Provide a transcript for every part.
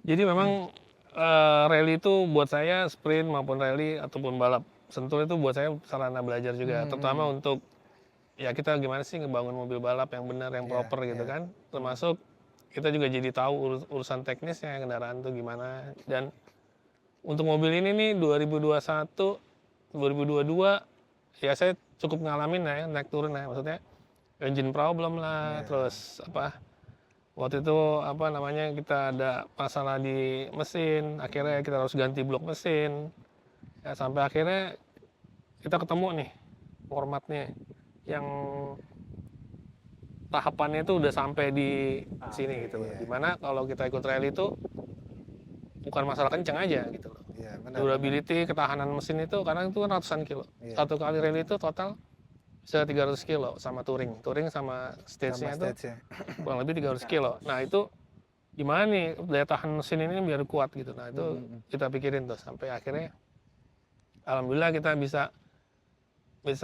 Jadi memang rally itu buat saya sprint maupun rally ataupun balap sentul itu buat saya sarana belajar juga, terutama untuk ya kita gimana sih ngebangun mobil balap yang benar, yang proper gitu kan. Termasuk kita juga jadi tahu urusan teknisnya kendaraan tuh gimana. Dan untuk mobil ini nih 2021, 2022 ya saya cukup ngalamin lah ya naik turun ya, maksudnya engine problem lah, terus apa waktu itu apa namanya kita ada masalah di mesin, akhirnya kita harus ganti blok mesin. Ya, sampai akhirnya kita ketemu nih formatnya yang tahapannya itu udah sampai di sini gitu loh. Dimana kalau kita ikut rally itu bukan masalah kencang aja gitu loh. Iya, benar. Durability, ketahanan mesin itu karena itu kan ratusan kilo. Satu kali rally itu total bisa 300 kilo sama touring. Touring sama stage-nya itu kurang lebih 300 kilo. Nah itu gimana nih daya tahan mesin ini biar kuat gitu. Nah itu kita pikirin tuh sampai akhirnya alhamdulillah kita bisa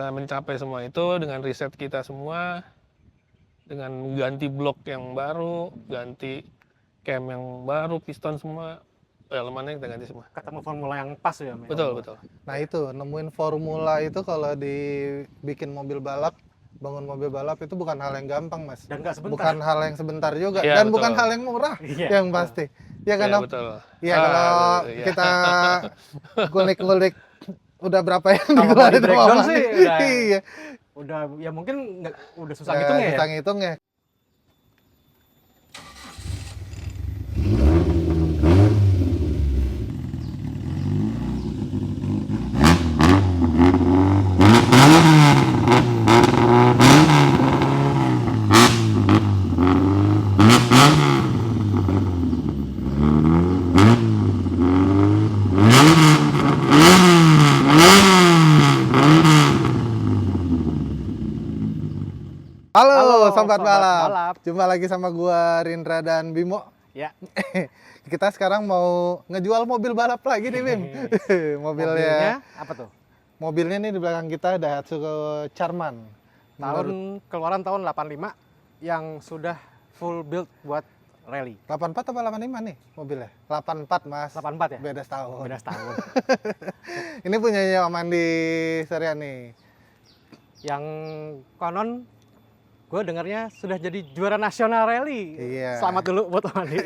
mencapai semua itu dengan riset kita semua, dengan ganti blok yang baru, ganti cam yang baru, piston semua, elemennya kita ganti semua. Ketemu formula yang pas ya, Mas? Betul, betul. Nah itu, nemuin formula itu kalau dibikin mobil balap, bangun mobil balap itu bukan hal yang gampang, Mas. Dan nggak sebentar. Bukan hal yang sebentar juga, Ya, dan betul. bukan hal yang murah, yang pasti. Ya kan, Ya, Om? betul. Iya, kalau iya. kita ngulik-ngulik udah berapa yang Kalau dikeluarin di breakdown sama sih Mandi. udah- Iya. Udah ya mungkin udah susah Udah ngitungnya ya. susah ngitungnya. Halo, Sobat Balap. Jumpa lagi sama gua Rindra dan Bimo. Ya. Kita sekarang mau ngejual mobil balap lagi nih, Bim. Mobilnya apa tuh? Mobilnya nih di belakang kita Daihatsu Charman. Keluaran tahun 85 yang sudah full build buat rally. 84 apa 85 nih mobilnya? 84, Mas. 84 ya? Beda setahun. Beda setahun. Ini punyanya Om Andi Serian nih. Yang konon gue dengarnya sudah jadi juara nasional rally. Iya. Selamat dulu buat Om Andi.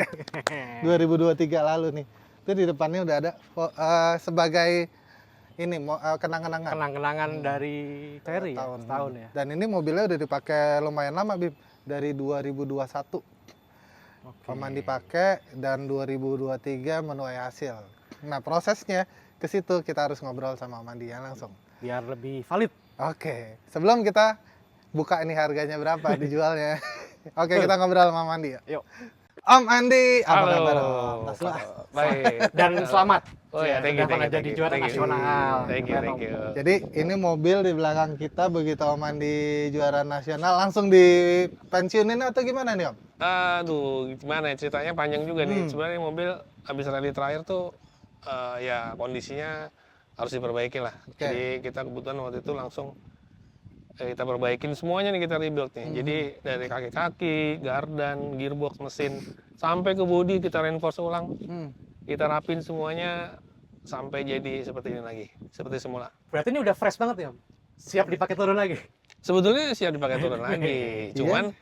2023 lalu nih. Itu di depannya udah ada sebagai ini kenang-kenangan. Kenang-kenangan dari seri ya? Setahun ya. Dan ini mobilnya udah dipakai lumayan lama, Bib. Dari 2021. Om Andi pakai dan 2023 menuai hasil. Nah, prosesnya ke situ kita harus ngobrol sama Om Andi ya langsung. Biar lebih valid. Oke, sebelum kita buka ini harganya berapa dijualnya. Oke, kita ngobrol sama Om Andi ya. Yuk. Om Andi, apa Halo. kabar Om? Baik. Dan selamat. Oh ya, thank you, Sudah pernah jadi juara nasional. Thank you. Jadi ini mobil di belakang kita begitu Om Andi juara nasional langsung dipensiunin atau gimana nih Om? Aduh, gimana ya ceritanya panjang juga nih. Sebenarnya mobil habis rally terakhir tuh ya kondisinya harus diperbaiki lah. Jadi kita kebetulan waktu itu langsung kita perbaikin semuanya nih, kita rebuild nih. Jadi dari kaki-kaki, gardan, gearbox, mesin, sampai ke bodi kita reinforce ulang. Kita rapin semuanya sampai jadi seperti ini lagi, seperti semula. Berarti ini udah fresh banget ya, Om? Siap dipakai turun lagi? Sebetulnya siap dipakai turun lagi, cuman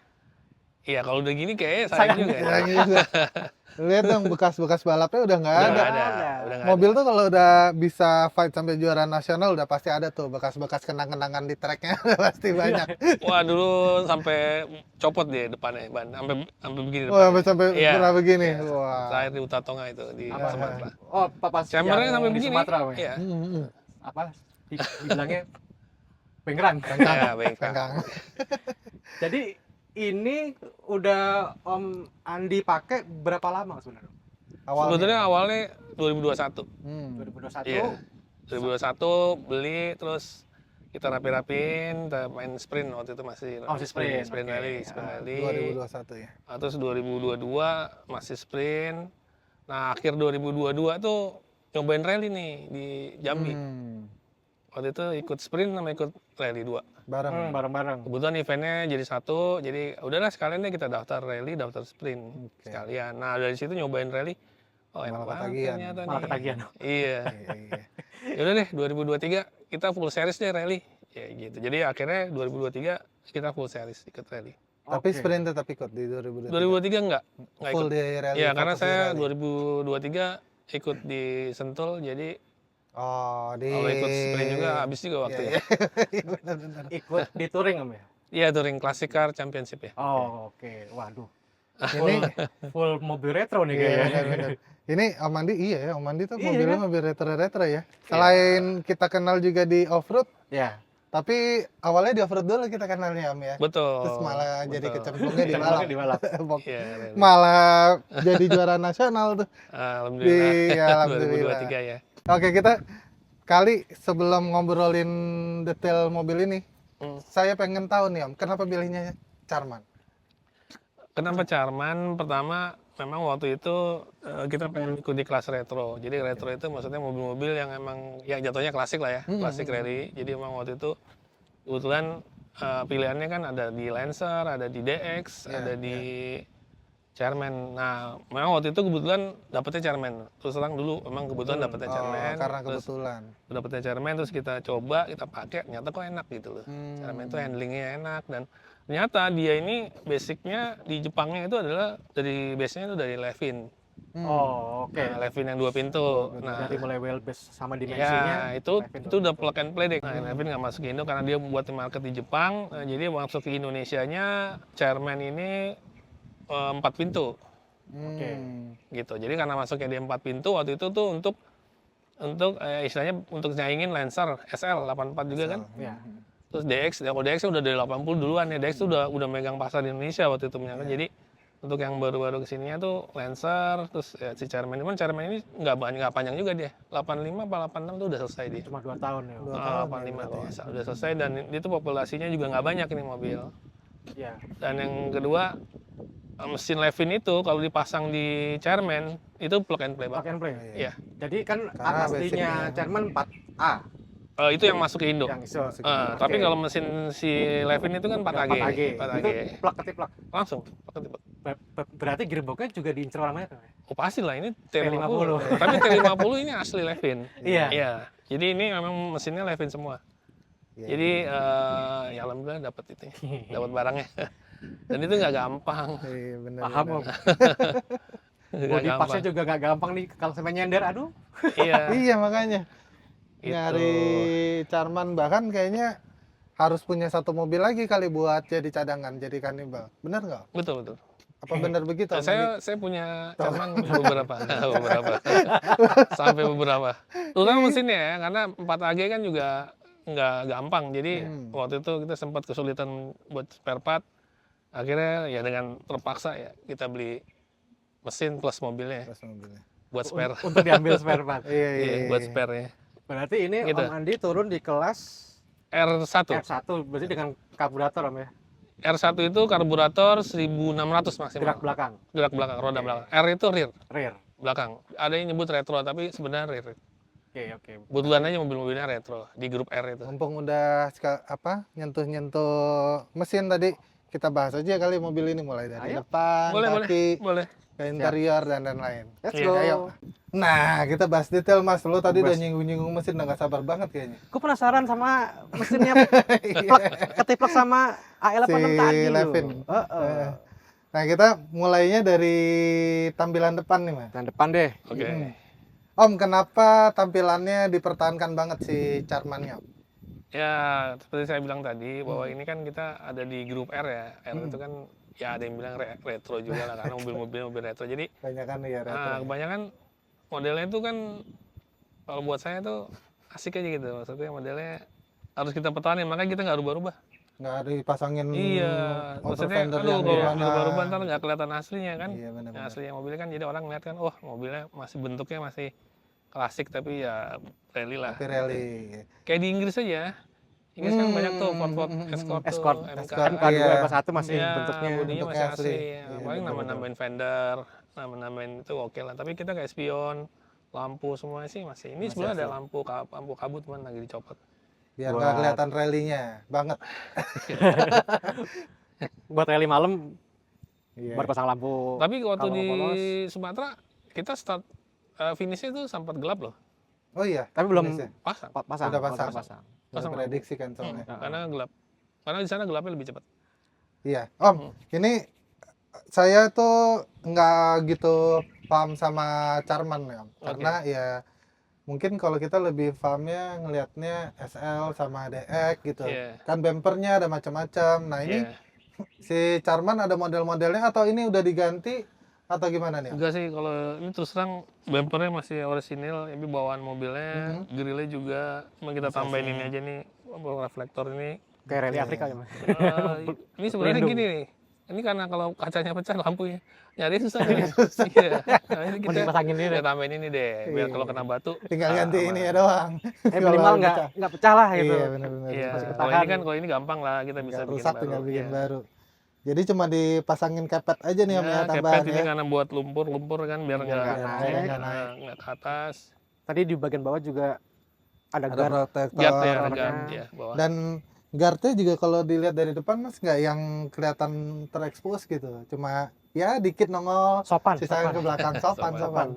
ya kalau udah gini kayaknya sayang juga. ya. Sayang juga. Lihat dong bekas-bekas balapnya udah nggak Udah ada. nggak udah nggak Mobil tuh kalau udah bisa fight sampai juara nasional udah pasti ada tuh bekas-bekas kenang-kenangan di tracknya udah pasti banyak. Wah dulu sampai copot deh depannya ban, sampai begini Wah, depannya. sampai Iya. pernah begini. Iya, Wah. terakhir di Utatonga itu di Sumatera. Oh, pas Chambernya yang sampai di begini. Sumatera, Om, ya? Iya. Apa? Dibilangnya bengkeran. Iya, bengkak. Penggang. Jadi ini udah Om Andi pakai berapa lama sebenarnya? Sebetulnya awalnya 2021. 2021. Iya. 2021 beli, terus kita rapi-rapiin, kita main sprint waktu itu masih sprint. sprint Oke. rally, sprint rally. 2021 ya. Terus 2022 masih sprint. Nah, akhir 2022 tuh nyobain rally nih di Jambi. Waktu itu ikut sprint sama ikut rally 2. Bareng-bareng. Kebetulan eventnya jadi satu, jadi udahlah sekalian deh kita daftar rally, daftar sprint sekalian. Nah, dari situ nyobain rally. Oh, enak Malah banget ketagihan. ternyata Malah nih. ketagihan. Iya. Iya, iya. Ya udah deh 2023 kita full series deh rally. Ya gitu. Jadi akhirnya 2023 kita full series ikut rally. Tapi Oke. sprint tetap ikut di 2023. 2023 enggak Full ikut. di rally. Ya karena fokus di saya rally. 2023 ikut di Sentul, jadi Oh, di kalau ikut sprint juga habis juga waktunya. Iya, iya. Benar-benar. Ikut di touring Om ya? Iya, touring classic car championship ya. Oh, oke. Waduh. Ini Full mobil retro nih iya kayaknya. benar-benar. Ini Om Andi iya ya, Om Andi tuh Iya, mobilnya kan? mobil retro-retro ya. Selain kita kenal juga di off-road, Ya. tapi awalnya di off-road dulu kita kenalnya Om ya. Betul. Terus malah jadi betul. kecemplungnya di balap. Cemplungnya di balap. Iya, rally. Malah jadi juara nasional tuh. Alhamdulillah. Ya, alhamdulillah. 2023 ya. Oke, kita kali sebelum ngobrolin detail mobil ini, saya pengen tahu nih Om, kenapa pilihnya Charman? Kenapa Charman? Pertama, memang waktu itu kita pengen ikut di kelas retro. Jadi retro itu maksudnya mobil-mobil yang emang yang jatuhnya klasik lah ya, klasik rally. Jadi emang waktu itu kebetulan pilihannya kan ada di Lancer, ada di DX, ada di Charman. Nah, memang waktu itu kebetulan dapetnya Charman. Terus terang dulu memang kebetulan dapetnya Charman. Karena Terus kebetulan. dapetnya Charman, terus kita coba, kita pakai, ternyata kok enak gitu loh. Charman itu handlingnya enak, dan ternyata dia ini basicnya di Jepangnya itu adalah dari base-nya itu dari Levin. Oh, oke. Nah, Levin yang 2 pintu. Nah, Dari mulai wheelbase sama dimensinya. ya itu udah plug and play deh. Nah, Levin nggak masuk ke Indo karena dia buat market di Jepang. Nah, jadi masuk ke Indonesianya Charman ini 4 pintu Oke. gitu. Jadi karena masuknya dia 4 pintu waktu itu tuh untuk istilahnya untuk nyaingin Lancer SL 84 juga kan. Ya. Terus DX, kalau DX udah dari 80 duluan ya. DX tuh udah megang pasar di Indonesia waktu itu menyangka. Jadi untuk yang baru-baru kesininya tuh Lancer, terus ya, si Charman ini nggak panjang juga dia. 85 apa 86 tuh udah selesai dia. Cuma 2 tahun ya. 85 tuh udah selesai, dan itu populasinya juga nggak banyak ini mobil. Ya. Dan yang kedua, mesin Levin itu kalau dipasang di Charman itu plug and play Plug banget. and play. Iya. Jadi kan Karena aslinya basicnya- Charman 4A Itu yang masuk ke Indo. yang iso. Tapi kalau mesin si Levin itu kan 4AG. 4AG. Itu plug ketiplak. Langsung plug and play. Berarti gearboxnya juga diincer orang mana? Oh pasti lah, ini T50. T50. Tapi T50 ini asli Levin. Iya. Iya. Jadi ini memang mesinnya Levin semua. Iya. Jadi ya alhamdulillah dapat itu, dapat barangnya. Dan itu nggak gampang. Iya, benar. Paham Om. Nggak Body gampang. passnya juga nggak gampang nih kalau sampai nyender. Aduh. Iya. Iya, makanya. Gitu. Nyari Charman bahkan kayaknya harus punya satu mobil lagi kali buat jadi cadangan, jadi kanibal. Benar nggak? Betul betul. Apa benar begitu? Om Andi? Saya punya Charman beberapa. Sampai beberapa. Terutama mesinnya ya, karena 4AG kan juga nggak gampang. Jadi waktu itu kita sempat kesulitan buat spare part. Akhirnya ya dengan terpaksa ya kita beli mesin plus mobilnya Pas mobilnya. buat spare. Untuk diambil spare part. Iya, iya, Iya, iya. buat spare-nya. Berarti ini Gitu. Om Andi turun di kelas R1. R1 berarti dengan karburator Om ya. R1 itu karburator 1600 maksimal. Gerak belakang, Gerak belakang, roda belakang. R itu rear, rear. belakang. Ada yang nyebut retro tapi sebenarnya rear. Oke. Kebetulan aja mobil-mobilnya retro di grup R itu. Mumpung udah nyentuh-nyentuh mesin tadi, kita bahas aja kali mobil ini mulai dari Ayo. depan, Boleh, kaki, boleh. ke interior dan lain-lain. Let's Iya, go. Ayo. Nah, kita bahas detail Mas. Lu tadi udah nyinggung-nyinggung mesin, udah gak sabar banget kayaknya. Gue penasaran sama mesinnya ketiplak sama AL86 Si tadi loh. Levin. Nah, kita mulainya dari tampilan depan nih, Mas. Dan depan deh. Oke. Om, kenapa tampilannya dipertahankan banget si Charman-nya? Ya, seperti saya bilang tadi bahwa ini kan kita ada di grup R ya. R itu kan ya ada yang bilang retro juga lah karena mobil retro. Jadi Kebanyakan ya retro. kebanyakan modelnya itu kan kalau buat saya tuh asik aja gitu. Maksudnya modelnya harus kita pertahanin, makanya kita nggak rubah-rubah. Nggak dipasangin Iya, outer maksudnya fender aduh yang kalau gimana. rubah-rubah ntar nggak kelihatan aslinya kan. Iya, benar-benar. Yang aslinya mobilnya kan jadi orang ngeliat kan, wah mobilnya masih bentuknya masih klasik tapi ya rally lah. Tapi rally. Kayak di Inggris aja. Inggris kan banyak tuh Ford Escort, Escort, tuh, MK. MK2, Iya. MK1 masih Iya, bentuknya. bodinya masih bentuknya asli. asli. Ya, Iya, paling betul-betul. nama-namain fender, nama-namain itu oke lah. Tapi kita kayak spion, lampu semua sih masih. Ini sebenarnya ada lampu kabut cuman lagi dicopot. Biar nggak kelihatan rally-nya banget. Buat rally malam Iya. buat pasang lampu. Tapi waktu Kalau di polos. Sumatera kita start finishnya itu sempat gelap loh, Oh iya. Tapi belum Finishnya. pasang. pasang. Udah pasang. pasang. Udah Pasang prediksi kan soalnya. Karena gelap. Karena di sana gelapnya lebih cepat. Iya. Om, ini saya tuh nggak gitu paham sama Charman ya, Om. Karena ya mungkin kalau kita lebih pahamnya ngelihatnya SL sama DX gitu. Iya. Kan bumpernya ada macam-macam. Nah ini Iya. si Charman ada model-modelnya atau ini udah diganti atau gimana nih, Om? Enggak sih, kalau ini terus terang bumpernya masih orisinil, ini bawaan mobilnya, grillnya juga cuma kita tambahin ini aja nih, reflektor ini. Kayak rally Afrika ya, Mas. Ini sebenarnya Pelindung. gini nih, ini karena kalau kacanya pecah lampunya nyari susah nih. Iya. Nah, ini kita Mending pasangin ini deh. kita tambahin ini deh, biar kalau kena batu Tinggal ah, ganti aman. ini ya doang. Kalau Minimal pecah. nggak pecah lah gitu. Iya benar-benar. Iya, Masih kalau ketahan. ini kan kalau ini gampang lah, kita bisa Nggak bikin rusak baru. tinggal bikin Iya. baru. Jadi cuma dipasangin kepet aja nih Om ya Ya, tambahan kepet ini ya. karena buat lumpur kan biar Biar nggak nggak naik. nggak ke atas. Tadi di bagian bawah juga ada Ada guard. protektor. Guard ya, ada guardnya. guard ya bawah. Dan guardnya juga kalau dilihat dari depan Mas nggak yang kelihatan terekspos gitu. Cuma ya dikit nongol, Sopan. sisanya ke belakang sopan. Sopan.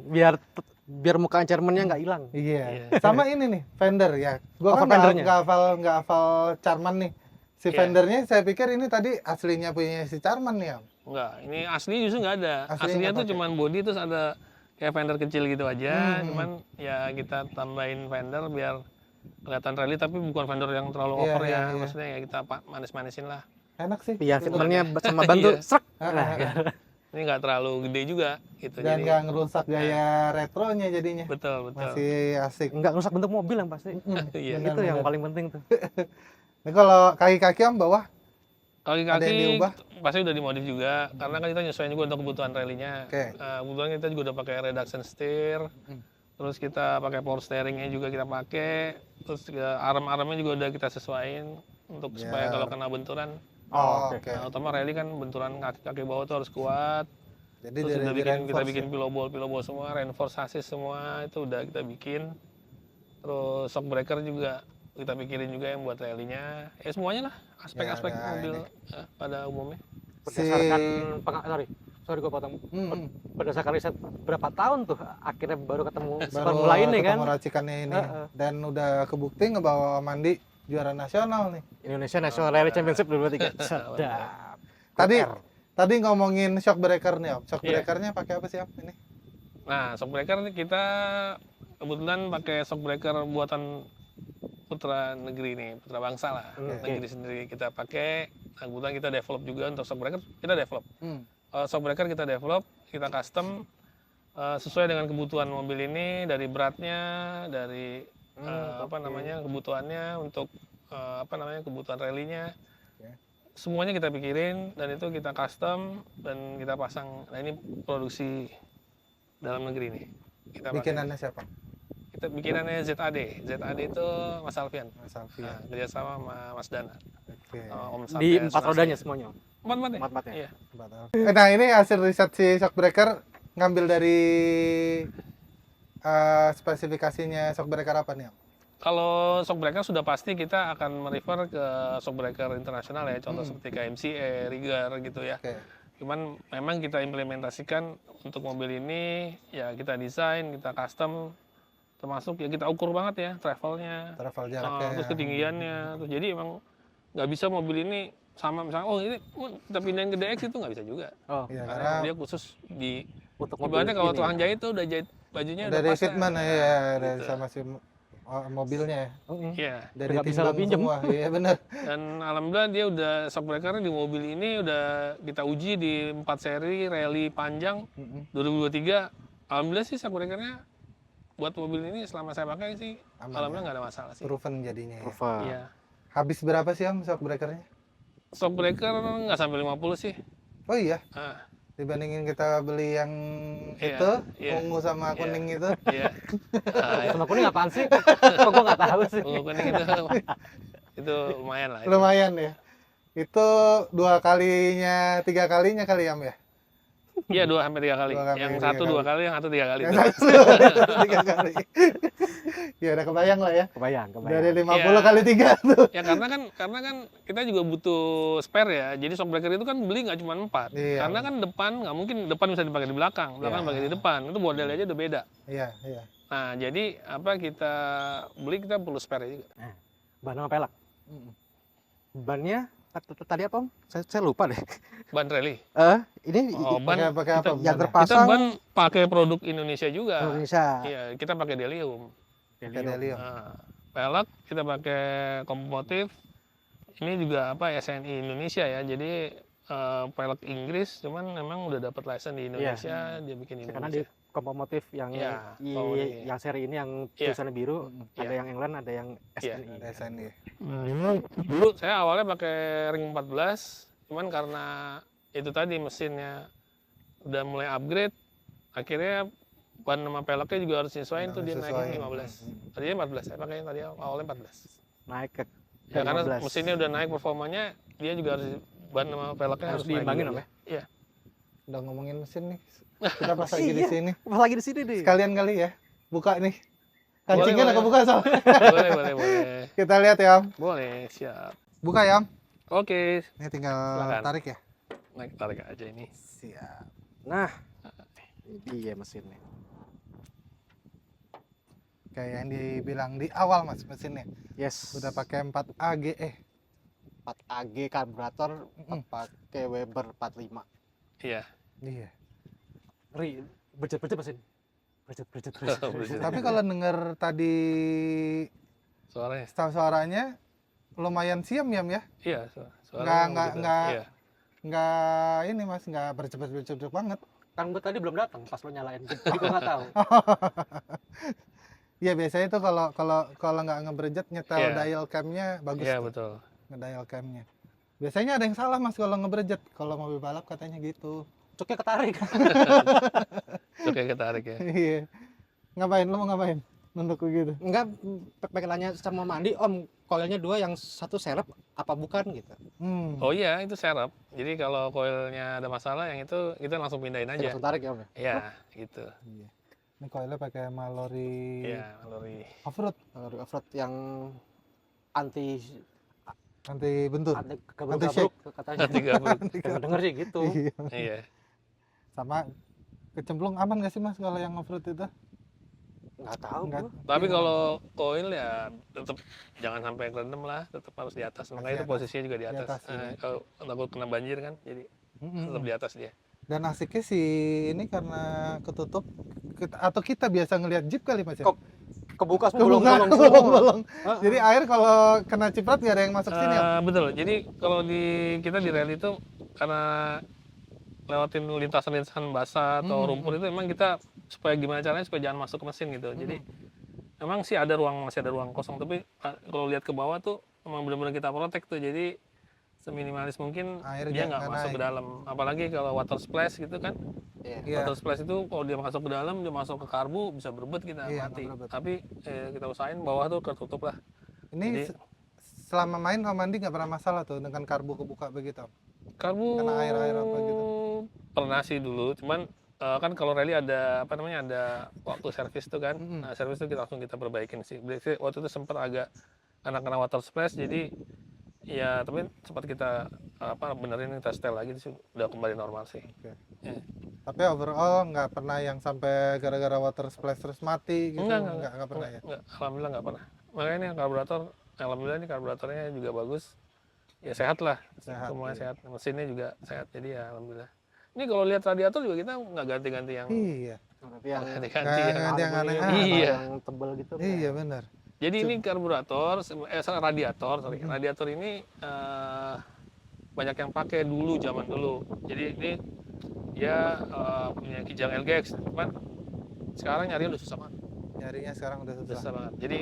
Biar muka Charman-nya nggak hilang. Iya. Iya. Sama ini nih, fender ya. Gua Oh, kan fendernya. nggak hafal Charman nih. Si Iya. fendernya saya pikir ini tadi aslinya punya si Charman nih, Om. Enggak, ini asli justru nggak ada. Aslinya Aslinya nggak tuh pakai. cuman body terus ada kayak fender kecil gitu aja. Cuman ya kita tambahin fender biar kelihatan rally tapi bukan fender yang terlalu Iya, over iya, ya. iya. Maksudnya ya kita manis-manisin lah. Enak sih. Iya, fitmentnya sama bantu Iya. srek. Ah, Nah, ah, ah. Ini nggak terlalu gede juga gitu. Dan Jadi nggak ngerusak gaya retronya jadinya. betul. Masih asik. nggak rusak bentuk mobil yang pasti. Iya. benar, Itu yang benar. paling penting tuh. Ini kalau kaki-kaki Om bawah ada yang Kaki-kaki diubah? pasti udah dimodif juga karena kan kita nyesuaiin juga untuk kebutuhan rallynya. Oke. Kebetulan kita juga udah pakai reduction steer. Terus kita pakai power steeringnya juga kita pakai. Terus arm-armnya juga udah kita sesuaiin untuk supaya kalau kena benturan. Oh, oke. Nah, utama rally kan benturan kaki bawah tuh harus kuat. Jadi Terus udah dari kita bikin pillow ball semua, reinforce chassis semua itu udah kita bikin. Terus shock breaker juga kita pikirin juga yang buat rally-nya. Ya semuanya lah, aspek-aspek Ya, ada mobil pada umumnya. Berdasarkan sorry gue potong. Berdasarkan riset berapa tahun tuh akhirnya baru ketemu baru formula ini kan. ketemu racikannya ini Heeh. dan udah kebukti ngebawa Mandi juara nasional nih. Indonesia National Rally Championship 2023. Sedap. Tadi PR. tadi ngomongin shock breaker nih Om. Shock Iya. breakernya pakai apa sih Om ini? Nah, shock breaker nih kita kebetulan pakai shock breaker buatan putra negeri nih, putra bangsa lah. Negeri sendiri kita pakai. Nah, kebetulan kita develop juga untuk shock breaker, kita develop. Shock breaker kita develop, kita custom sesuai dengan kebutuhan mobil ini dari beratnya, dari apa namanya kebutuhannya untuk kebutuhan rallynya. Semuanya kita pikirin dan itu kita custom dan kita pasang. Nah ini produksi dalam negeri nih. Kita pakai. Bikinannya siapa? Kita bikinannya ZAD. ZAD itu Mas Alfian. Mas Alfian. Nah, kerjasama sama Mas Dana. Oke. Sama Om Di Satya 4 Sulawesi. rodanya semuanya. Empat-empatnya? Empat-empatnya. Iya. Nah ini hasil riset si shock breaker ngambil dari spesifikasinya shock breaker apa nih Om? Kalau shock breaker sudah pasti kita akan merefer ke shock breaker internasional ya, contoh seperti KMCE, Rigger gitu ya. Oke. Cuman memang kita implementasikan untuk mobil ini, ya kita desain, kita custom, termasuk ya kita ukur banget ya travelnya, Travel jaraknya. terus ketinggiannya. Terus jadi emang nggak bisa mobil ini sama misalnya, oh ini kita pindahin ke DX itu nggak bisa juga. Oh, Iya, Karena karena dia khusus di, untuk ibaratnya kalau ini. tukang jahit tuh udah jahit bajunya udah dari pas ya. fitment ya, dari sama si mobilnya ya. Iya. Dari Nggak bisa timbang pinjem. semua. Iya benar. Dan alhamdulillah dia udah shock breaker di mobil ini udah kita uji di 4 seri rally panjang 2023. Alhamdulillah sih shock breakernya buat mobil ini selama saya pakai sih Aman, alhamdulillah nggak ada masalah sih. Proven jadinya ya. Prova. Iya. Habis berapa sih Om shock breakernya? Shock breaker nggak sampai 50 sih. Oh iya, Ah, dibandingin kita beli yang Iya, itu, iya. ungu sama kuning itu. iya. Ah, Sama kuning apaan sih? Kok gue nggak tahu sih. ungu kuning itu lumayan lah. Itu. Lumayan ya. Itu 2 kalinya, 3 kalinya kali Om ya? Iya 2 sampai 3 kali. 2 sampai Yang 3 satu 2 kali, yang satu 3 kali. Yang satu 3 kali. Ya udah kebayang lah ya. Kebayang. Dari 50 Iya. kali 3 tuh. Ya karena kan kita juga butuh spare ya. Jadi shockbreaker itu kan beli nggak cuma 4. Iya. Karena kan depan nggak mungkin depan bisa dipakai di belakang pakai di depan. Itu modelnya aja udah beda. Iya, iya. Nah, jadi apa kita beli kita perlu spare juga. Ban sama pelek. Bannya tadi apa Om? Saya lupa deh. Ban rally. Ini Oh, ban Pakai apa? kita- yang bannya? Kita terpasang ban pakai produk Indonesia juga. Indonesia. Iya, kita pakai Delium. Pakai Delium. Nah, pelek kita pakai Kompomotif. Ini juga apa SNI Indonesia ya. Jadi pelek Inggris, cuman memang udah dapat license di Indonesia, dia bikin di Karena Indonesia. di kompomotif yang Iya, Kompomotif. yang seri ini yang Iya. tulisannya biru, Iya. ada yang England, ada yang Iya. SNI. Ada SNI. Nah, memang dulu saya awalnya pakai ring 14, cuman karena itu tadi mesinnya udah mulai upgrade, akhirnya ban sama peleknya juga harus nyesuaiin tuh dia naikin Sesuai. 15. Tadinya 14, saya pakai tadi awalnya 14. Naik ke Ya karena 15. mesinnya udah naik performanya, dia juga harus ban sama peleknya Harus harus naik diimbangin, juga. Om, ya? Iya. Udah ngomongin mesin nih. Kita pas lagi di Iya. sini. Pas lagi di sini nih. Sekalian kali ya. Buka nih. Kancingnya Boleh, aku buka Sam. boleh. Kita lihat ya, Om. Boleh, siap. Buka ya, Om. Oke, Ini tinggal Silakan. tarik ya. tarik aja ini. Siap. Nah, ini dia mesinnya. Kayak yang dibilang di awal Mas mesinnya. Yes. Udah pakai 4 AGE. 4 AG karburator pakai Weber 45. Iya. Iya. Berjet mesin. Berjet. Berjet. Tapi kalau denger tadi Suaranya. suaranya lumayan siam ya. Iya, suaranya. Nggak. Iya. Nggak ini Mas, nggak bercepet banget. Kan gue tadi belum datang pas lo nyalain. Jadi gue nggak tahu. Iya biasanya tuh kalau nggak ngeberjet nyetel Iya. dial cam-nya bagus Iya, tuh, betul. ngedial cam-nya. Biasanya ada yang salah Mas kalau ngeberjet, kalau mobil balap katanya gitu. Cuknya ketarik. Oke, ketarik ya. Iya. Ngapain lu mau ngapain? Nunduk gitu. Enggak, pengen nanya sama mandi, Om, koilnya 2 yang satu serep apa bukan gitu. Oh iya, itu serep. Jadi kalau koilnya ada masalah, yang itu kita langsung pindahin Kita aja. langsung tarik ya, Om. Iya, gitu. Iya. Ini koilnya pakai Mallory Iya, lori. off-road, Kalau off-road yang anti anti bentur. gabruk katanya. Nanti gabut. Denger sih gitu. Iya. Iya. Sama kecemplung aman gak sih Mas kalau yang off-road itu? Nggak tahu Nggak. gua. Tapi kalau koil ya tetap jangan sampai kerendam lah, tetap harus di atas. Makanya itu atas. posisinya juga di Di atas. atas, iya. Kalau takut kena banjir kan, jadi tetap di atas dia. Dan asiknya sih ini karena ketutup atau kita biasa ngelihat jeep kali Mas ya? Kebuka semua Kebuka, bolong-bolong semua. bolong-bolong. Jadi air kalau kena ciprat nggak ada yang masuk sini ya? Betul. Jadi kalau kita di rally itu karena lewatin lintasan-lintasan basah atau rumput itu memang kita supaya gimana caranya supaya jangan masuk ke mesin gitu. Jadi memang sih masih ada ruang kosong, tapi kalau lihat ke bawah tuh memang benar-benar kita protect tuh. Jadi seminimalis mungkin Air dia jangan nggak masuk naik. ke dalam. Apalagi kalau water splash gitu kan. Iya. Water splash itu kalau dia masuk ke dalam, dia masuk ke karbu bisa berebut kita Iya, mati. berebut. Tapi kita usahain bawah tuh tertutup lah. Ini Jadi- selama main Om Andi nggak pernah masalah tuh dengan karbu kebuka begitu. Karbu Kena air-air apa gitu? pernah sih dulu, cuman kan kalau rally ada ada waktu servis tuh kan. Mm-mm. Nah, servis tuh langsung kita perbaikin sih. Berarti waktu itu sempat agak kena water splash, jadi ya tapi sempat kita benerin, kita setel lagi sih udah kembali normal sih. Oke. Ya. Tapi overall nggak pernah yang sampai gara-gara water splash terus mati gitu. Nggak pernah ya. Enggak, alhamdulillah nggak pernah. Makanya ini karburator, alhamdulillah ini karburatornya juga bagus. Ya sehat lah, Sehat, semuanya iya. sehat. Mesinnya juga sehat, jadi ya alhamdulillah. Ini kalau lihat radiator juga kita nggak ganti-ganti yang Iya. Berarti yang ganti-ganti Nggak yang ganti yang karbu ini, aneh-aneh. Iya. yang tebel gitu. Iya benar. Jadi ini karburator, radiator, sorry. Radiator ini banyak yang pakai dulu, zaman dulu. Jadi ini dia punya Kijang LGX, cuman sekarang nyari udah susah banget. Nyarinya sekarang udah susah. Susah banget. Jadi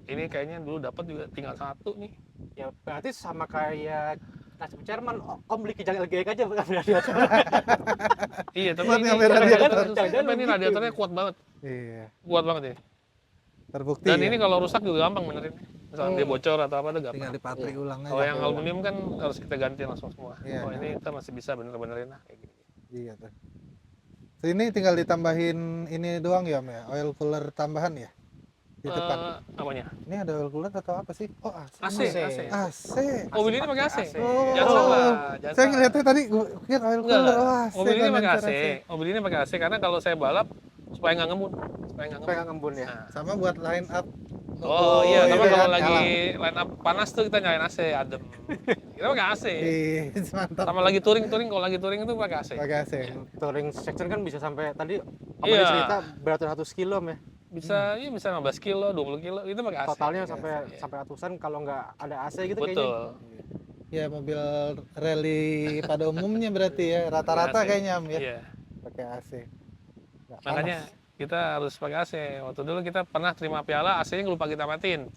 ini kayaknya dulu dapat juga tinggal satu nih. Ya berarti sama kayak nasib Jerman, Om beli Kijang LGX aja bukan radiator. Iya, tapi Buat ini ngambil radiator. tapi ini Gitu. radiatornya kuat banget. Iya. Kuat banget ini. Terbukti. Dan ya. ini kalau rusak juga gampang benerin. Misalnya dia bocor atau apa tuh tinggal gampang. dipatri ulang aja. Kalau yang aluminium kan harus kita ganti langsung semua. Iya. Kalau ini kita masih bisa bener-benerin lah kayak gini. Iya tuh. Ini tinggal ditambahin ini doang ya, Om ya? Oil cooler tambahan ya? Di depan. Apanya? Ini ada oil cooler atau apa sih? Oh, AC. AC. AC. Mobil ini pakai AC. Oh, Jangan salah, jangan saya salah. ngeliatnya tadi gue kira oil Enggak, cooler. Wah, mobil ini pakai AC. AC. Mobil ini pakai AC karena kalau saya balap supaya nggak ngembun. Supaya nggak ngembun ya. Nah. Sama buat line up. Oh iya, ini tapi kalau kan, lagi nyala. line up panas tuh kita nyalain AC, adem. Kita pakai AC. Ih, mantap. Sama lagi touring, kalau lagi touring itu pakai AC. Pakai AC. Touring section kan bisa sampai tadi Om Iya. cerita beratus-ratus kilo ya. Bisa, iya bisa 15 kilo, 20 kilo, itu pakai AC. Totalnya Pakai sampai AC, iya. sampai ratusan kalau nggak ada AC gitu kayaknya. Betul. Ya mobil rally pada umumnya berarti ya rata-rata AC. kayaknya Om ya. Iya. Pakai AC. Nggak Makanya panas. kita harus pakai AC. Waktu dulu kita pernah terima piala, AC-nya lupa kita matiin.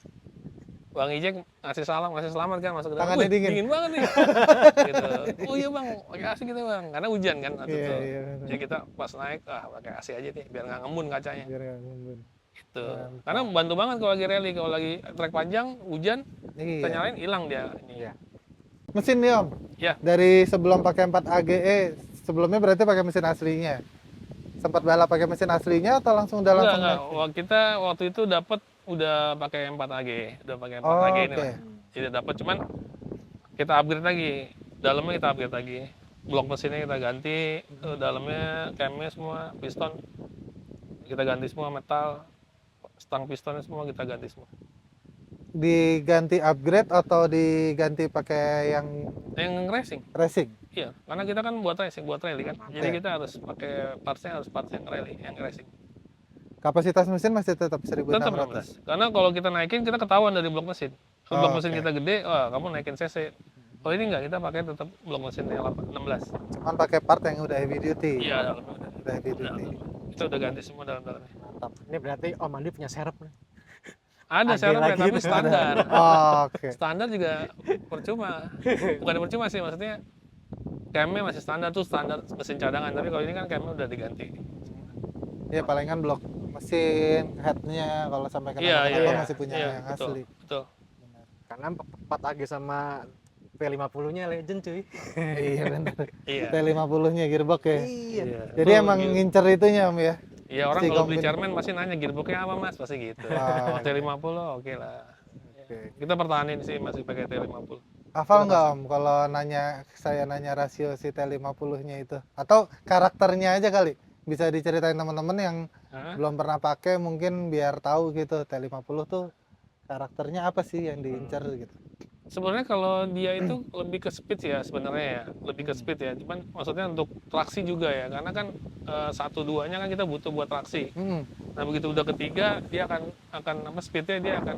Bang Ijek ngasih salam, ngasih selamat kan masuk ke dalam. Tangannya "Wih, dingin." dingin banget nih. Gitu. Oh iya bang, pakai AC kita bang, karena hujan kan waktu Iya, itu. iya, benar. Jadi kita pas naik, pakai AC aja nih, biar nggak ngembun kacanya. Biar nggak ngembun. Gitu. Mantap. Karena membantu banget kalau lagi rally, kalau lagi trek panjang, hujan, kita Iya. nyalain hilang dia. Ini. Iya. Mesin nih Om. Ya. Dari sebelum pakai 4 AGE, sebelumnya berarti pakai mesin aslinya. Sempat balap pakai mesin aslinya atau langsung udah langsung Enggak. naik? Wah, kita waktu itu dapat udah pakai 4 AG, udah pakai 4 Oh, AG ini oke. lah. Jadi dapat cuman kita upgrade lagi. Dalamnya kita upgrade lagi. Blok mesinnya kita ganti, dalamnya camnya semua, piston kita ganti semua, metal, stang pistonnya semua kita ganti semua. Diganti upgrade atau diganti pakai yang Yang racing, racing? iya, karena kita kan buat racing, buat rally kan. Jadi Oke. kita harus pakai partsnya harus parts yang rally, yang racing. Kapasitas mesin masih tetap 1600. Tetap 16. Karena kalau kita naikin kita ketahuan dari blok mesin. Kalau blok Oh, mesin oke. kita gede, wah kamu naikin cc. Kalau ini enggak, kita pakai tetap blok mesin yang 16. Cuman pakai part yang udah heavy duty. Iya, dalamnya udah. Udah heavy Udah. duty. Kita udah ganti semua dalam-dalamnya. Mantap. Ini berarti Om Andi punya serep nih. Ada Ada serepnya lagi tapi tuh. standar. Oh, oke. Standar juga percuma. Bukan percuma sih, maksudnya camnya masih standar tuh, standar mesin cadangan. Tapi kalau ini kan camnya udah diganti. Ya palingan blok mesin, headnya kalau sampai Iya, kenapa-kenapa iya. masih punya Iya, yang betul, asli. betul. Karena 4 AG sama V50-nya legend cuy. Iya benar. Iya. T50-nya gearbox ya. Iya. Jadi Betul, emang gitu. ngincer itunya Om ya. Iya, orang Si kalau beli kombin. Charman pasti nanya gearboxnya apa mas, pasti gitu. Wow. T50 oke lah. Oke. Kita pertahanin sih masih pakai T50. Hafal nggak Om kalau saya nanya rasio si T50-nya itu? Atau karakternya aja kali? Bisa diceritain teman-teman yang Hah? belum pernah pakai mungkin biar tahu gitu T50 tuh karakternya apa sih yang diincar gitu. Sebenarnya kalau dia itu lebih ke speed ya sebenarnya ya, lebih ke speed ya. Cuman maksudnya untuk traksi juga ya, karena kan 1-2-nya kan kita butuh buat traksi. Hmm. Nah begitu udah ketiga dia akan apa speednya dia akan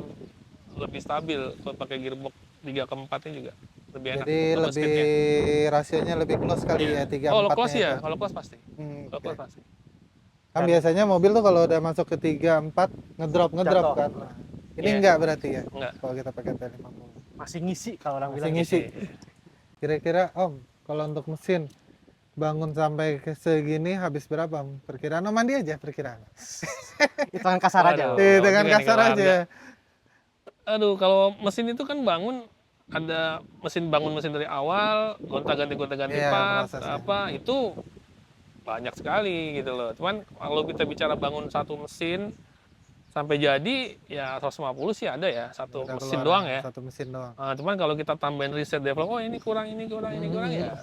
lebih stabil kalau pakai gearbox 3 ke 4-nya juga lebih enak. Jadi kalau lebih speednya. rasionya lebih close kali ya 3 Kalau 4 close ya, kalau close pasti. Kalau Oke. close pasti. Kan biasanya mobil tuh kalau udah masuk ke 3 4 ngedrop Jatuh. kan. Ini Iya. enggak berarti ya Enggak. kalau kita pakai T50. Masih ngisi kalau orang Masih bilang. ngisi. Kira-kira Om, kalau untuk mesin bangun sampai ke segini habis berapa Om? Perkiraan Om mandi aja perkiraan. Hitungan kasar aja. Waduh. Dengan gini nih kasar kalau aja. Aduh, kalau mesin itu kan bangun ada bangun mesin dari awal, gonta-ganti Iya, part, prosesnya. apa itu banyak sekali gitu loh. Cuman kalau kita bicara bangun satu mesin sampai jadi ya 150 sih ada ya, satu Udah mesin keluar doang ya. Satu mesin doang. Cuman kalau kita tambahin reset develop, oh ini kurang ya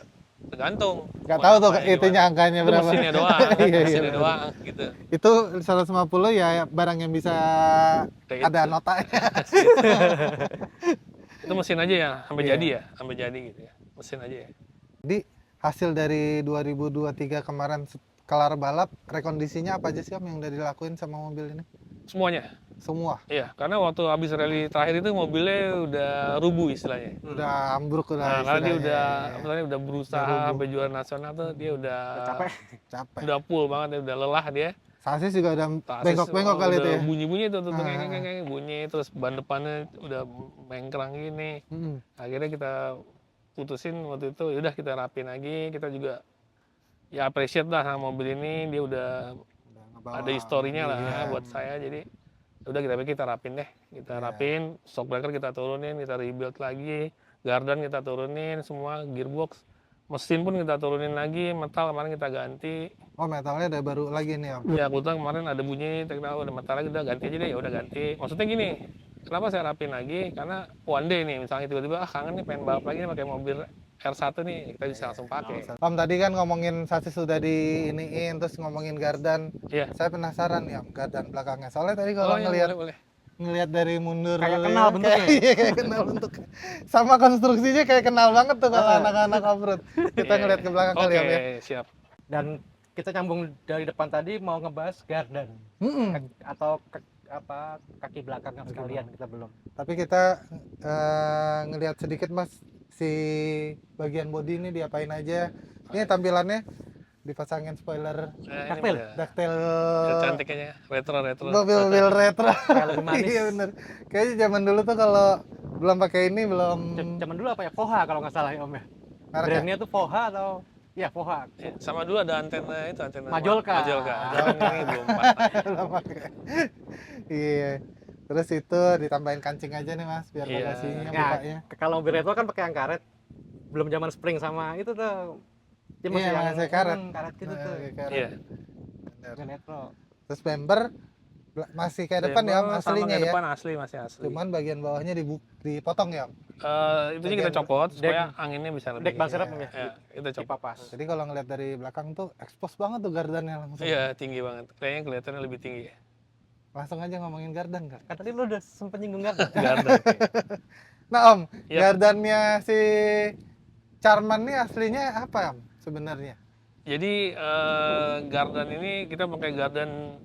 tergantung. Nggak Mau tahu tuh ngapain, itunya gimana. angkanya Itu berapa. mesinnya doang, Iya, mesinnya iya. doang gitu. Itu 150 ya barang yang bisa Kayak ada gitu. notanya. Itu mesin aja ya, sampai Iya. jadi ya, sampai jadi gitu ya. Mesin aja ya. Jadi hasil dari 2023 kemarin kelar balap, rekondisinya apa aja sih Om yang udah dilakuin sama mobil ini? Semuanya. Semua. Iya, karena waktu habis rally terakhir itu mobilnya udah rubuh istilahnya. Udah ambruk Nah, udah karena dia istilahnya. udah misalnya udah berusaha Udah rubuh. sampai juara nasional tuh dia udah Capek. capek. udah full banget, dia udah lelah dia. Sasis juga udah Tasis, bengkok-bengkok kali itu udah ya. bunyi-bunyi tuh, Ah. kayak bunyi, terus ban depannya udah mengkrang gini. Mm-mm. Akhirnya kita putusin waktu itu, yaudah kita rapin lagi, kita juga ya appreciate lah sama mobil ini, dia udah Udah ngebawa. ada historinya lah Iya. buat saya, jadi udah kita rapin deh, kita Iya. rapin, shock breaker kita turunin, kita rebuild lagi, gardan kita turunin, semua gearbox Mesin pun kita turunin lagi, metal kemarin kita ganti. Oh, metalnya udah baru lagi nih Om. Ya kebetulan kemarin ada bunyi, kita tahu ada metal lagi, udah ganti aja deh, ya udah ganti. Maksudnya gini, kenapa saya rapin lagi? Karena one day nih, misalnya tiba-tiba kangen nih pengen balap lagi nih pakai mobil R1 nih, kita bisa langsung pakai. Om tadi kan ngomongin sasis sudah diiniin, terus ngomongin gardan. Iya. Saya penasaran nih Om, gardan belakangnya. Soalnya tadi Oh kalau iya, ngelihat boleh. ngelihat dari mundur Kayak ya, kenal bentuknya. iya, kayak kenal bentuknya. Sama konstruksinya kayak kenal banget tuh kalau anak-anak off-road. Kita Iya, ngelihat ke belakang kali Om ya. Oke, siap. Dan kita nyambung dari depan tadi mau ngebahas gardan Mm-mm. atau kaki belakang yang sekalian kita belum. Tapi kita ngelihat sedikit Mas, si bagian bodi ini diapain aja. Ini tampilannya dipasangin spoiler Ini Taktil. udah- daktil udah cantik kayaknya, retro. mobil-mobil retro. Kayak lebih manis. Iya bener. Kayaknya zaman dulu tuh kalau belum pakai ini belum Zaman dulu apa ya? Foha kalau nggak salah ya Om ya. mereknya. Brandnya tuh Foha atau ya Foha. Ya, sama dulu ada antena itu, antena Majolka. Majolka. Jangan ini belum pas. Belum pakai. Iya. Terus itu ditambahin kancing aja nih Mas biar Iya. bagasinya Ya, bukanya. kalau mobil retro kan pakai yang karet. Belum zaman spring sama itu tuh. Dia Iya, masih karet. Karet gitu tuh. Nah, kayak Iya. bener. Mobil retro. Terus bumper masih kayak depan ya Om, Sama aslinya kayak ya. depan asli, masih asli. Cuman bagian bawahnya dipotong ya Om. Itunya kita bagian copot supaya anginnya bisa lebih. Dek ban serep Iya. Om ya. Ya, kita copot. Dipapas. Jadi kalau ngeliat dari belakang tuh expose banget tuh gardannya langsung. Iya, tinggi banget. Kayaknya kelihatannya lebih tinggi. Langsung aja ngomongin gardan kan. Kan tadi lu udah sempet nyinggung gardan. Gardan. Nah Om, Yap. gardannya si Charman nih aslinya apa Om sebenarnya? Jadi gardan ini kita pakai gardan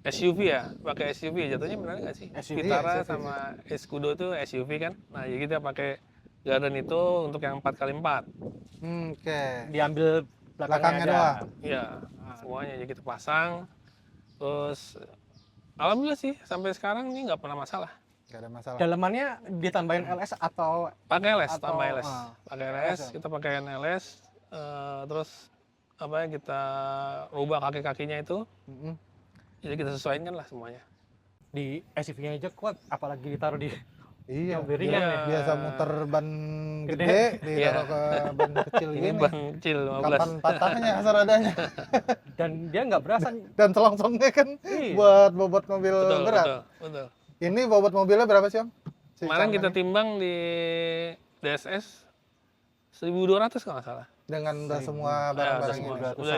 SUV ya, pakai SUV jatuhnya benar nggak sih? SUV, Vitara SUV. sama Escudo itu SUV kan. Nah, jadi kita pakai gardan itu untuk yang 4x4. Oke. Diambil Belakangnya aja. doang. Iya, semuanya jadi kita pasang. Terus alhamdulillah sih sampai sekarang ini nggak pernah masalah. Gak ada masalah. Dalamannya ditambahin LS atau Pakai LS, Atau, tambah LS. ah, Pakai LS LS, ya? kita pakai LS. Terus apa ya, kita rubah kaki-kakinya itu. Mm-mm. Jadi kita sesuaikan lah semuanya. di SUV-nya aja kuat, apalagi ditaruh di Iya. mobil ringan Iya. ya. Biasa muter ban Gede. gede, Iya. ditaruh ke ban kecil Ini gini. ban kecil 15. Kapan patahnya rodanya? Dan dia nggak berasa. Dan selongsongnya kan Iya. buat bobot mobil Betul, berat. betul. Ini bobot mobilnya berapa sih Om? Si Kemarin kita Charman timbang di DSS 1.200 kalau nggak salah. ini? Dengan udah semua Ya, udah barang-barangnya. semua. nih. Udah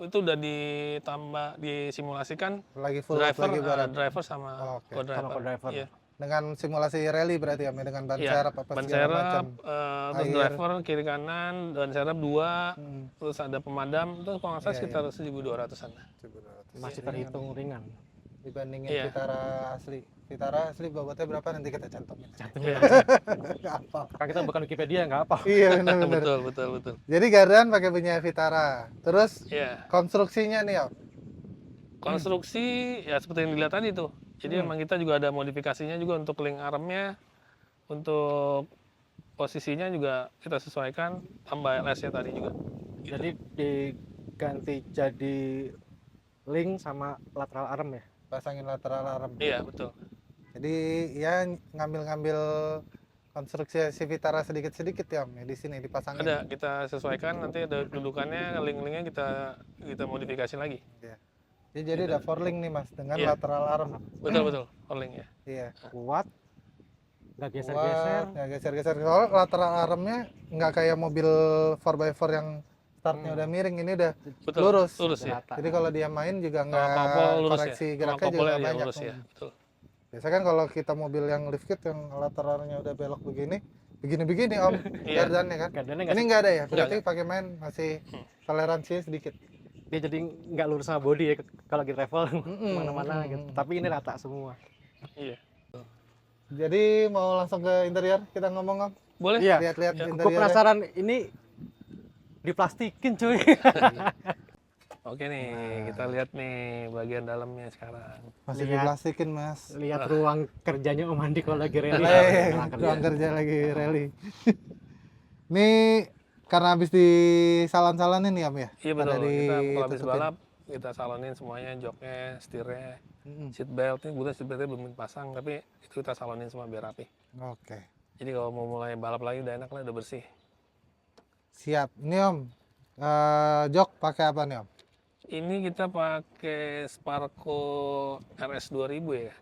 itu udah ditambah, disimulasikan Lagi full load driver, lagi barang. driver sama Oh, oke. co-driver. Sama co-driver. Iya. Dengan simulasi rally berarti ya, dengan ban Iya, serep apa ban segala macam. serep, terus Air. driver kiri kanan, ban serep 2, Hmm. terus ada pemadam, terus kalau nggak salah Iya, sekitar 1.200-an. Masih terhitung ringan. Dibandingin Iya. Vitara asli. Vitara asli bobotnya berapa nanti kita cantumin. Iya. Nggak apa. Kan kita bukan Wikipedia nggak apa. Iya benar-benar. betul. Jadi gardan pakai punya Vitara. Terus Iya. konstruksinya nih Om. Konstruksi ya seperti yang dilihat tadi tuh. Jadi emang kita juga ada modifikasinya juga untuk link armnya, untuk posisinya juga kita sesuaikan, tambah LS-nya tadi juga. Jadi diganti jadi link sama lateral arm ya. Pasangin lateral arm. Iya betul. Jadi ya ngambil-ngambil konstruksi si Vitara sedikit-sedikit ya Om ya di sini dipasangin. Ada kita sesuaikan, nanti ada dudukannya, link-linknya kita modifikasi lagi. Iya. Jadi udah four link nih Mas dengan Iya. lateral arm. Betul link ya. Iya. Kuat. Nggak Kuat, geser-geser. nggak geser-geser. Kalau lateral armnya nggak kayak mobil 4x4 yang startnya udah miring, ini udah Betul. lurus. ya. Rata. Jadi kalau dia main juga nggak Kopel lurus koreksi ya. geraknya Kopelnya juga dia banyak. lurus ya. Betul. Biasa kan kalau kita mobil yang lift kit yang lateralnya udah belok begini Om, Iya. gardannya kan. Gardannya Ini nggak, nggak ada ya, berarti pakai main masih toleransinya sedikit. dia jadi nggak lurus sama body ya kalau lagi travel Mm-mm, kemana-mana gitu. mm-mm. Tapi ini rata semua. Iya. Jadi mau langsung ke interior kita ngomong Om. Boleh? Iya. Lihat-lihat Ya, Gue interiornya. penasaran ini diplastikin cuy. Oke nih, kita lihat nih bagian dalamnya sekarang. Masih Lihat. diplastikin Mas. Lihat ruang kerjanya Om Andi kalau lagi rally. Ruang kerja lagi rally. Ini karena habis di salon-salonin nih Om ya? Iya betul. Ada Kita kalau habis ditutupin. balap, kita salonin semuanya, joknya, setirnya, Mm-mm. seat belt. Ini kebetulan seat beltnya belum dipasang, tapi itu kita salonin semua biar rapi. Oke. Jadi kalau mau mulai balap lagi udah enak lah, udah bersih. Siap. Ini Om, jok pakai apa nih Om? Ini kita pakai Sparco RS 2000 ya.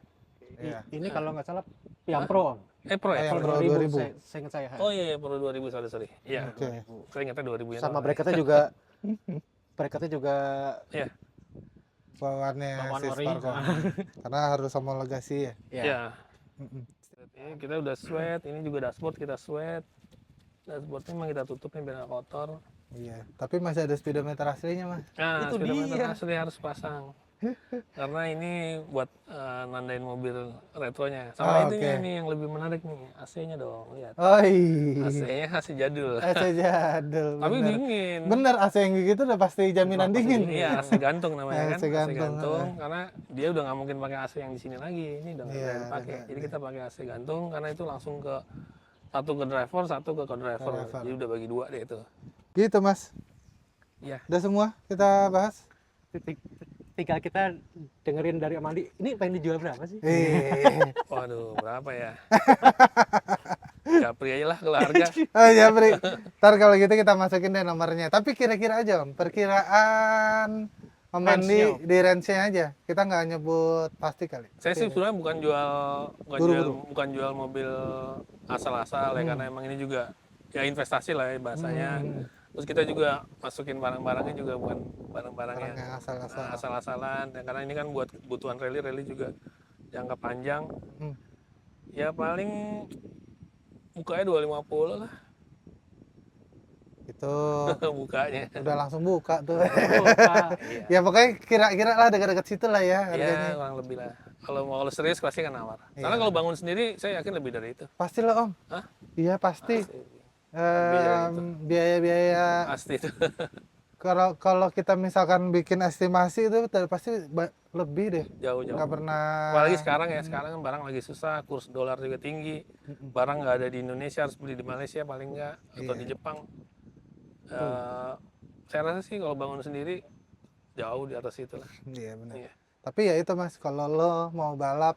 Iya. Ini kalau nggak salah yang Pro, Om. Pro ya? yang Kalau Pro 2000. saya ingat saya. Oh iya, Pro 2000, sorry. Iya, Oke. saya ingatnya 2000 ya. Sama bracketnya juga, Iya, Bawaannya bawaan si ori. Sparko. Karena harus homologasi ya. Ya. iya. Mm-mm. Ini kita udah sweat, ini juga dashboard kita sweat. Dashboardnya memang kita tutup nih biar nggak kotor. Iya. Tapi masih ada speedometer aslinya Mas. Nah, Itu speedometer dia. asli harus pasang. Karena ini buat nandain mobil retronya. Sama Oh, itunya oke. nih yang lebih menarik nih, AC-nya dong, lihat. Oh iya. AC-nya AC jadul. AC jadul. Tapi bener. dingin. Bener AC yang gitu udah pasti jaminan Pasti dingin. Iya, AC gantung namanya kan. AC gantung, Karena dia udah nggak mungkin pakai AC yang di sini lagi. Ini udah nggak Iya, bisa dipakai. udah. Jadi kita pakai AC gantung karena itu langsung ke satu ke driver, satu ke co-driver. Co-driver. Jadi udah bagi dua deh itu. Gitu Mas. Iya. Udah semua kita bahas. Tinggal kita dengerin dari Om Andi. Ini pengen dijual berapa sih? Waduh, berapa ya? Japri aja lah kalau harga. Oh ya Pri. Ntar kalau gitu kita masukin deh nomornya. Tapi kira-kira aja Om. Perkiraan Om Andi Range-nya, Om. di range-nya aja. Kita nggak nyebut pasti kali. Saya sih sebenarnya Buru-buru. bukan jual mobil asal-asal ya, karena emang ini juga ya investasi lah ya bahasanya. Terus kita juga masukin barang-barangnya juga bukan barang-barang Barang yang yang asal-asal. asal-asalan ya, karena ini kan buat kebutuhan rally juga jangka panjang. Hmm. Ya paling bukanya 250 lah. Itu Bukanya. udah langsung buka tuh. Oh, Pak. Iya. Ya pokoknya kira-kira lah dekat-dekat situ lah ya harganya. Ya, kurang lebih lah. Kalau serius pasti kan nawar. Karena Iya. kalau bangun sendiri saya yakin lebih dari itu. Pasti lah Om. Hah? Iya pasti. dari itu. Biaya-biaya Pasti itu. kalau kita misalkan bikin estimasi itu pasti lebih deh. Jauh-jauh. Nggak pernah. Apalagi sekarang ya, sekarang kan barang lagi susah, kurs dolar juga tinggi. Barang nggak ada di Indonesia, harus beli di Malaysia paling nggak, atau di Jepang. Saya rasa sih kalau bangun sendiri jauh di atas itu lah. Iya benar. Iya. Tapi ya itu Mas, kalau lo mau balap,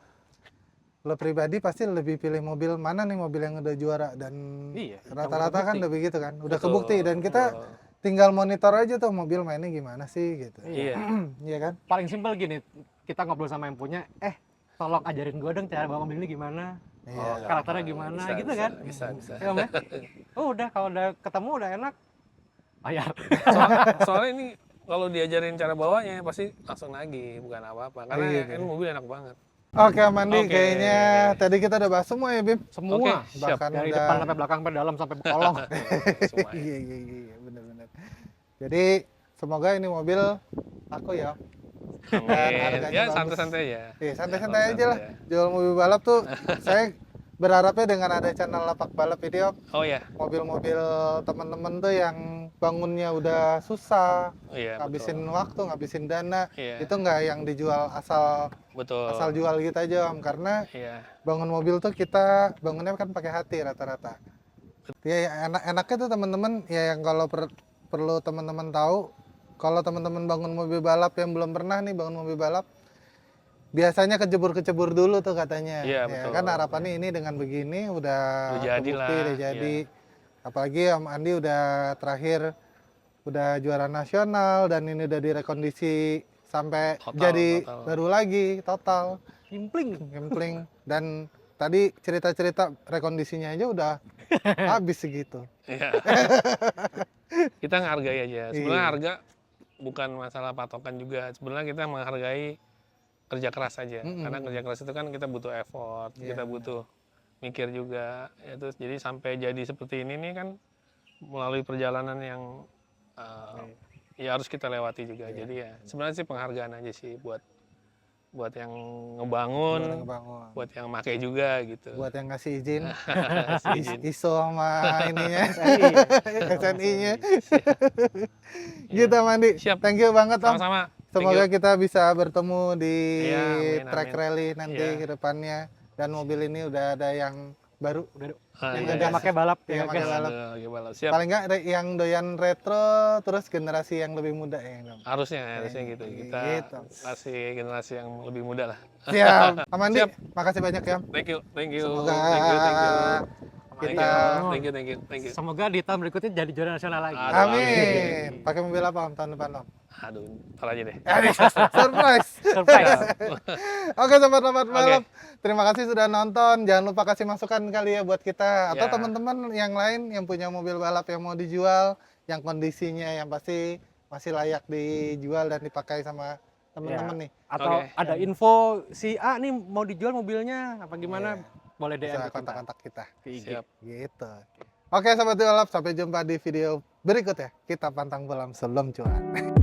lo pribadi pasti lebih pilih mobil mana nih, mobil yang udah juara, dan Iya, rata-rata kan yang udah begitu kan, udah Betul, kebukti, dan kita betul. tinggal monitor aja tuh mobil mainnya gimana sih gitu. Iya. Iya kan? Paling simpel gini, kita ngobrol sama yang punya, tolong ajarin gue dong cara bawa mobil ini gimana, Iya. karakternya gimana, Bisa, gitu bisa, kan? Bisa, bisa. Ya, Om, ya? Oh, udah kalau udah ketemu udah enak. Bayar. Soalnya ini kalau diajarin cara bawanya pasti langsung nagih, bukan apa-apa. Karena Iya, ini mobil enak banget. Oke Mandi, Oke. kayaknya tadi kita udah bahas semua ya Bim. Semua. Oke, siap. Bahkan Dari udah. depan sampai belakang, sampai dalam, sampai kolong. Semua. Iya iya iya benar-benar. Jadi semoga ini mobil aku ya. Amin. harganya Ya bagus. santai-santai aja. Iya santai-santai Ya, aja lah. santai. Jual mobil balap tuh saya berharapnya dengan ada channel Lapak Balap ini Om, Oh ya, mobil-mobil teman-teman tuh yang bangunnya udah susah, oh iya ngabisin betul. waktu, ngabisin dana, Iya, itu nggak yang dijual asal betul. jual gitu aja Om, karena Iya, bangun mobil tuh kita bangunnya kan pakai hati rata-rata. Ya enaknya tuh teman-teman ya, yang kalau perlu teman-teman tahu, kalau teman-teman bangun mobil balap yang belum pernah nih bangun mobil balap, biasanya kecebur dulu tuh katanya. Iya, Ya betul. kan harapannya ini dengan begini udah Udah jadi kebukti, lah, udah jadi. iya. Apalagi Om Andi udah terakhir udah juara nasional dan ini udah direkondisi sampai Total, jadi total. baru lagi total. Kimpling. Gempling. Dan tadi cerita-cerita rekondisinya aja udah habis segitu. Iya. Kita menghargai aja. Sebenarnya Iya. harga bukan masalah patokan juga. Sebenarnya kita menghargai kerja keras aja. Karena kerja keras itu kan kita butuh effort, Iya, kita butuh mikir juga. Ya, terus jadi sampai jadi seperti ini nih kan melalui perjalanan yang ya harus kita lewati juga. Jadi ya sebenarnya sih penghargaan aja sih buat yang ngebangun, Buat yang ngebangun. buat yang make juga gitu. Buat yang ngasih izin, Izin. ISO sama ininya, Iya. SNI-nya. Gitu Mandi. Siap. Thank you banget Om. Sama-sama. Semoga Thank you. kita bisa bertemu di Iya, amin, track amin. rally nanti Iya. ke depannya. Dan mobil ini udah ada yang baru. Yang Iya, udah iya. pakai balap, Yang ya pakai guys. balap. Oke, balap. Siap. Paling nggak yang doyan retro, terus generasi yang lebih muda ya Om. Harusnya gitu. Kita Gitu. kasih generasi yang lebih muda lah. Siap. Om Andi, Siap. makasih banyak ya Om. Thank you. Semoga Thank you. Kita Thank you. Semoga di tahun berikutnya jadi juara nasional lagi. Aduh, amin. Pakai mobil apa Om tahun depan Om? Aduh, ntar aja deh. Surprise. Surprise. Oke sobat-sobat balap, terima kasih sudah nonton. Jangan lupa kasih masukan kali ya buat kita atau Ya. teman-teman yang lain yang punya mobil balap yang mau dijual, yang kondisinya yang pasti masih layak dijual dan dipakai sama teman-teman nih. Atau Oke. ada info si A nih mau dijual mobilnya apa gimana? Boleh DM Bisa ke kita. kontak-kontak kita. Ke IG. Siap. Gitu. Oke sobat balap, sampai jumpa di video berikut ya. Kita pantang bolam sebelum cuan.